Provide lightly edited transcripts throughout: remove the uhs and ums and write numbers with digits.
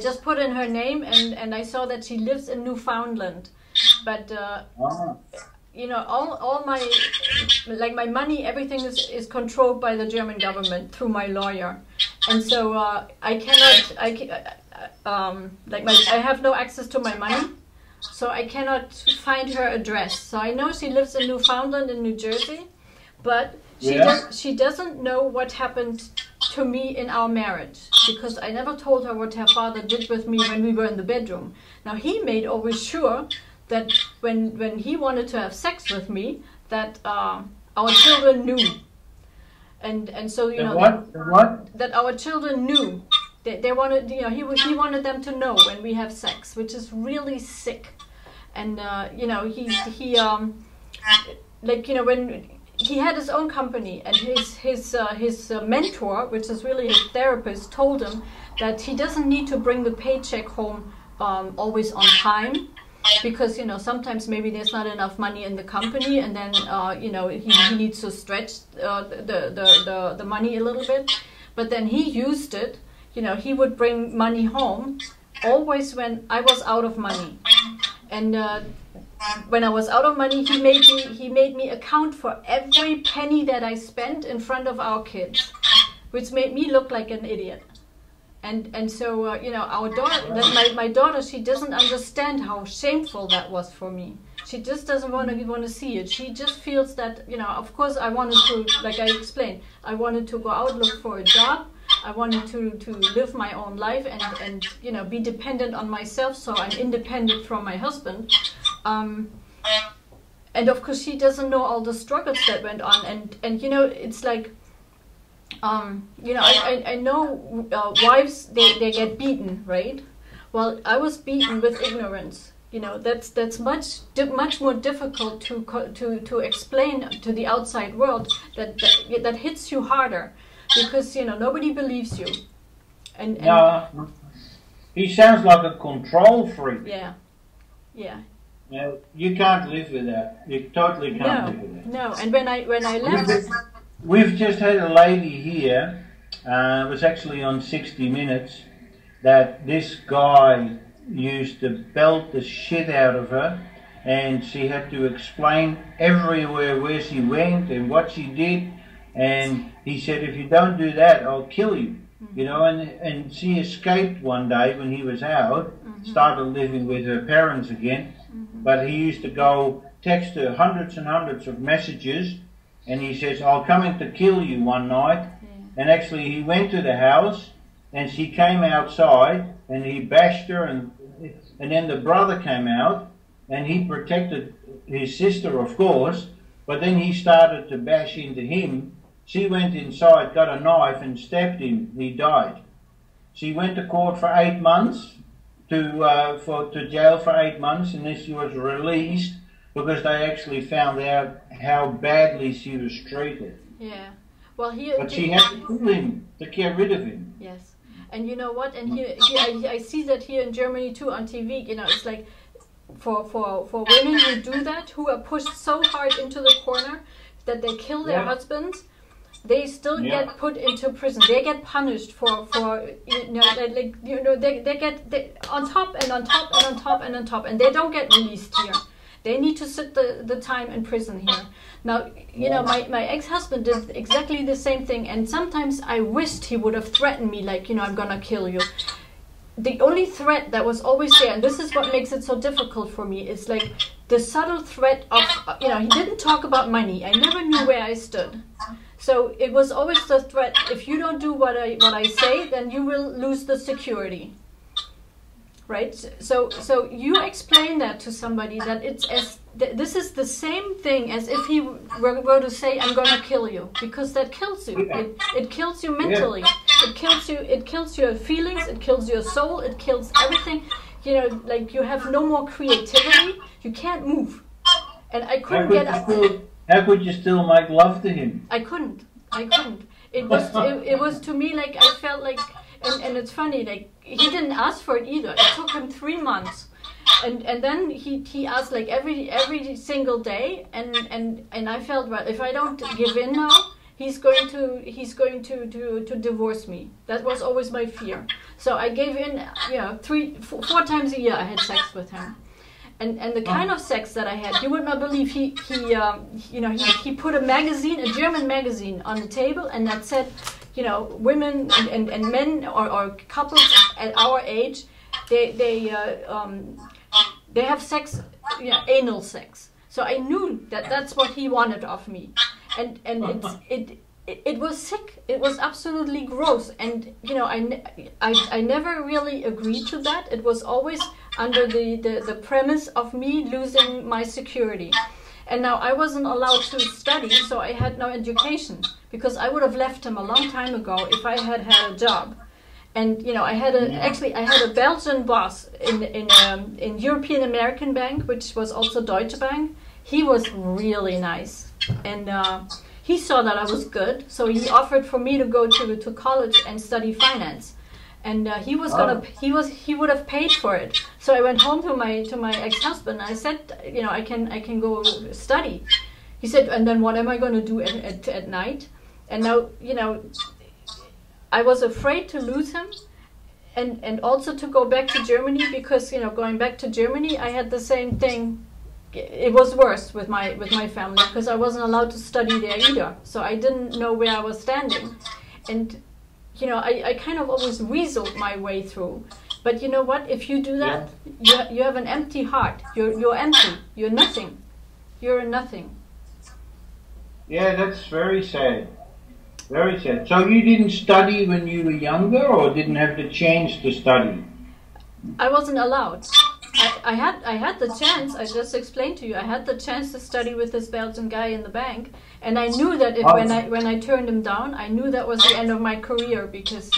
just put in her name, and I saw that she lives in Newfoundland. But you know, all my, like my money, everything is controlled by the German government through my lawyer, and so I have no access to my money, so I cannot find her address. So I know she lives in Newfoundland in New Jersey, but she doesn't know what happened to me in our marriage, because I never told her what her father did with me when we were in the bedroom. Now he made always sure that when he wanted to have sex with me, that our children knew, and so you know that our children knew. They wanted, you know, he wanted them to know when we have sex, which is really sick. And you know, he like, you know, when he had his own company, and his mentor, which is really his therapist, told him that he doesn't need to bring the paycheck home always on time, because, you know, sometimes maybe there's not enough money in the company, and then you know, he needs to stretch the money a little bit. But then he used it, you know, he would bring money home always when I was out of money. And when I was out of money, he made me account for every penny that I spent in front of our kids, which made me look like an idiot. And so you know, our daughter, my daughter, she doesn't understand how shameful that was for me. She just doesn't want to see it. She just feels that, you know, of course I wanted to, like I explained, I wanted to go out, look for a job. I wanted to live my own life and you know, be dependent on myself, so I'm independent from my husband. And of course she doesn't know all the struggles that went on, and you know, it's like, you know, I know wives, they get beaten, right? Well, I was beaten with ignorance. You know, that's much more difficult to explain to the outside world, that hits you harder, because, you know, nobody believes you. And no, he sounds like a control freak. Yeah, yeah. No, you can't live with that. You totally can't live with that. No, and when I left, we've just had a lady here. It was actually on 60 Minutes, that this guy used to belt the shit out of her, and she had to explain everywhere where she went and what she did. And he said, if you don't do that, I'll kill you. You know, and she escaped one day when he was out, started living with her parents again. But he used to go text her hundreds and hundreds of messages, and he says, I'll come in to kill you one night. And actually he went to the house, and she came outside, and he bashed her, and then the brother came out, and he protected his sister, of course, but then he started to bash into him. She went inside, got a knife, and stabbed him. He died. She went to court for 8 months, to jail for 8 months, and then she was released because they actually found out how badly she was treated. Yeah. Well, but she had to kill him to get rid of him. Yes. And you know what? And here I see that here in Germany too on TV. You know, it's like for women who do that, who are pushed so hard into the corner that they kill their husbands, they still get put into prison. They get punished for you know, like, you know, they get on top and on top and on top and on top, and they don't get released here. They need to sit the time in prison here. Now, you know, my ex-husband did exactly the same thing, and sometimes I wished he would have threatened me, like, you know, I'm gonna kill you. The only threat that was always there, and this is what makes it so difficult for me, is like the subtle threat of, you know, he didn't talk about money. I never knew where I stood. So it was always the threat, if you don't do what I say, then you will lose the security. Right? So you explain that to somebody, that it's this is the same thing as if he were to say, I'm gonna kill you, because that kills you. It kills you mentally. It kills your feelings, it kills your soul, it kills everything. You know, like, you have no more creativity, you can't move. And I couldn't get up. How could you still make love to him? I couldn't. It was to me like, I felt like, and it's funny, like, he didn't ask for it either. It took him 3 months, and then he asked like every single day, and I felt, well, if I don't give in now, he's going to divorce me. That was always my fear. So I gave in, you know, 4 times a year I had sex with him. And the kind of sex that I had, you would not believe. He put a magazine, a German magazine, on the table, and that said, you know, women and men or couples at our age, they have sex, you know, anal sex. So I knew that that's what he wanted of me, and it was sick. It was absolutely gross, and you know, I never really agreed to that. It was always under the premise of me losing my security. And now I wasn't allowed to study, so I had no education, because I would have left him a long time ago if I had had a job. And you know, I had a Belgian boss in European American Bank, which was also Deutsche Bank. He was really nice, and he saw that I was good, so he offered for me to go to college and study finance. And he would have paid for it. So I went home to my ex-husband. I said, you know, I can go study. He said, and then what am I going to do at night? And now, you know, I was afraid to lose him, and also to go back to Germany, because, you know, going back to Germany, I had the same thing. It was worse with my family, because I wasn't allowed to study there either. So I didn't know where I was standing, and you know, I kind of always weaseled my way through. But you know what? If you do that, you have an empty heart. You're empty. You're nothing. You're nothing. Yeah, that's very sad. Very sad. So you didn't study when you were younger, or didn't have the chance to study? I wasn't allowed. I had the chance. I just explained to you. I had the chance to study with this Belgian guy in the bank, and I knew that when I turned him down, I knew that was the end of my career, because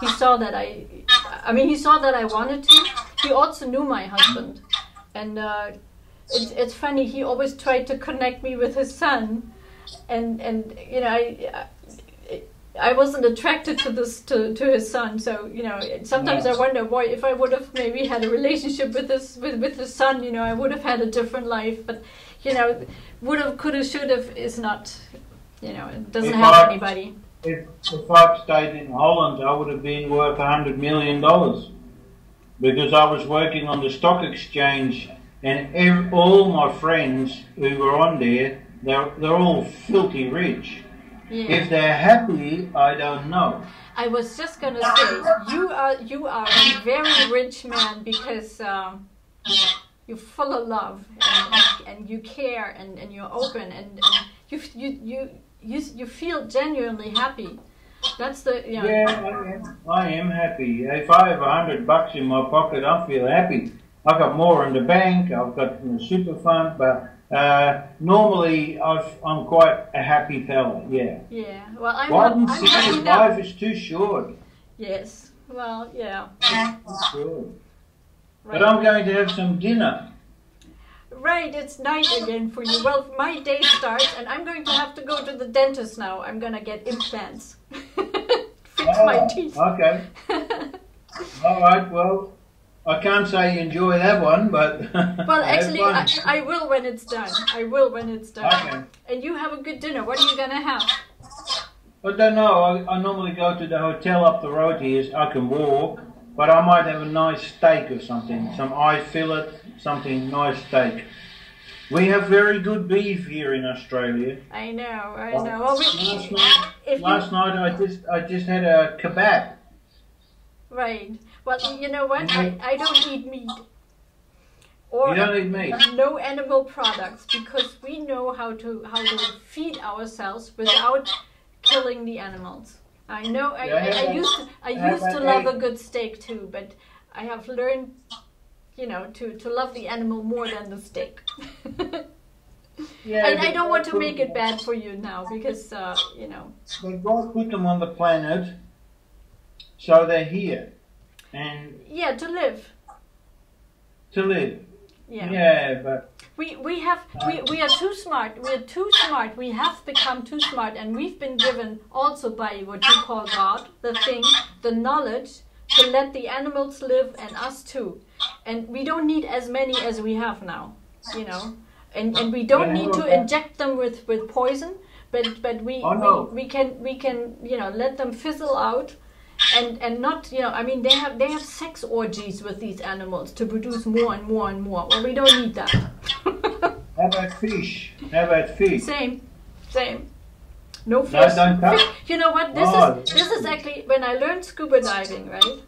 he saw that he saw that I wanted to. He also knew my husband, and it's funny. He always tried to connect me with his son, and you know, I wasn't attracted to his son, so you know, sometimes I wonder, boy, if I would have maybe had a relationship with his son, you know, I would have had a different life. But you know, would have, could have, should have is not, you know, it doesn't help anybody. If I'd stayed in Holland, I would have been worth $100 million, because I was working on the stock exchange, and all my friends who were on there, they're all filthy rich. Yeah. If they're happy, I don't know. I was just gonna say, you are a very rich man, because you're full of love, and you care, and you're open, and you feel genuinely happy. That's the, you know. Yeah, I am happy. If I have $100 in my pocket, I feel happy. I've got more in the bank. I've got in the super fund, but. Normally, I'm quite a happy fella, yeah. Yeah, well, I'm happy now. Life is too short. Yes, well, yeah. Sure. Right. But I'm going to have some dinner. Right, it's night again for you. Well, my day starts, and I'm going to have to go to the dentist now. I'm going to get implants. Fix my teeth. Okay. All right, well. I can't say enjoy that one, but well, actually, I will when it's done. I will when it's done. Okay. And you have a good dinner. What are you gonna have? I don't know. I normally go to the hotel up the road here. I can walk, but I might have a nice steak or something. Some eye fillet, something nice steak. We have very good beef here in Australia. I know. Well, last night I just had a kebab. Right. Well, you know what? I don't eat meat. You don't eat meat? No animal products, because we know how to feed ourselves without killing the animals. I know. I used to love a good steak too, but I have learned, you know, to love the animal more than the steak. Yeah, and I don't want to make it bad for you now, because you know. But God put them on the planet, so they're here. And yeah, to live. To live. Yeah. Yeah, but we are too smart. We are too smart. We have become too smart, and we've been given also by what you call God, the knowledge to let the animals live, and us too. And we don't need as many as we have now, you know. And we don't need to inject them with poison. but we no. we can you know, let them fizzle out. And not, you know, I mean, they have sex orgies with these animals to produce more and more and more. Well, we don't need that. How about fish? How about fish? Same. No fish. No, don't You know what? This is actually when I learned scuba diving, right?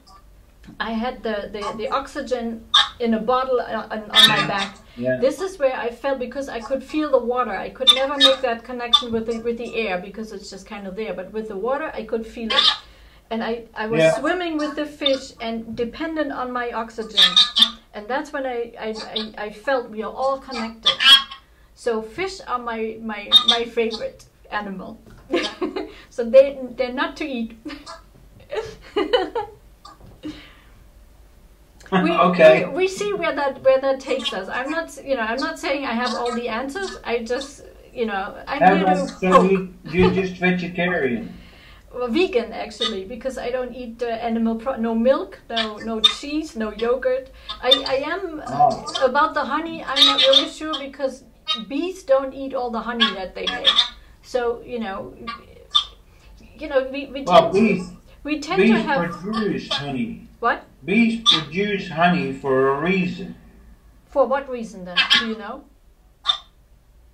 I had the oxygen in a bottle on my back. Yeah. This is where I felt, because I could feel the water. I could never make that connection with the air because it's just kind of there. But with the water, I could feel it. And I was swimming with the fish and dependent on my oxygen. And that's when I felt we are all connected. So fish are my favorite animal. So they're not to eat. We see where that takes us. I'm not saying I have all the answers. I just, you know, I'm here to so you're just vegetarian? Well, vegan actually, because I don't eat animal no milk, no cheese, no yogurt. I am about the honey. I'm not really sure, because bees don't eat all the honey that they make. So we tend to have. Bees produce honey. What? Bees produce honey for a reason. For what reason then? Do you know?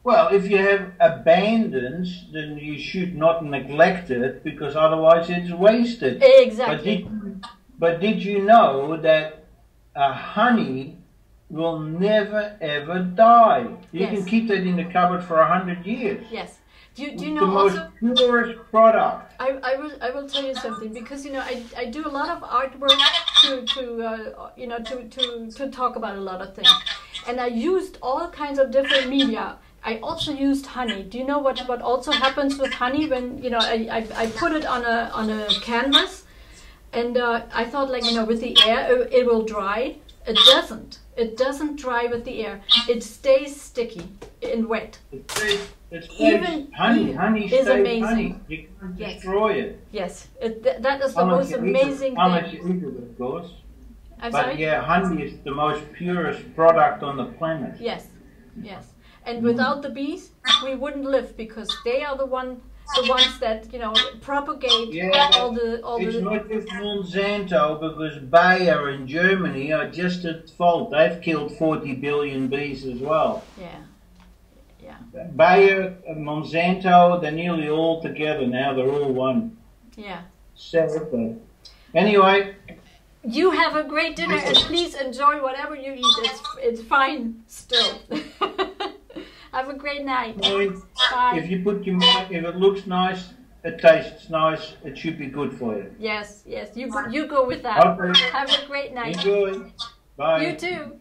Well, if you have abundance, then you should not neglect it, because otherwise it's wasted. Exactly. But did you know that honey will never ever die? You can keep that in the cupboard for 100 years. Yes. Do you know the also? most purest product. I will tell you something, because I do a lot of artwork to talk about a lot of things, and I used all kinds of different media. I also used honey. Do you know what also happens with honey when I put it on a canvas, and I thought, like, with the air it will dry. It doesn't. It doesn't dry with the air. It stays sticky and wet. It stays honey is stays amazing. Honey. You can't destroy it. Yes, that is the most amazing thing. Unless you eat it, of course. I'm sorry? Yeah, honey is the most purest product on the planet. Yes. And without the bees, we wouldn't live, because they are the ones that propagate all the. It's not just Monsanto, because Bayer in Germany are just at fault. They've killed 40 billion bees as well. Yeah. Bayer and Monsanto, they're nearly all together now. They're all one. Yeah. Separate. Anyway. You have a great dinner, and please enjoy whatever you eat. It's fine still. Have a great night. Bye. If you put if it looks nice, it tastes nice, it should be good for you. Yes. You go with that. Okay. Have a great night. Enjoy. Bye. You too.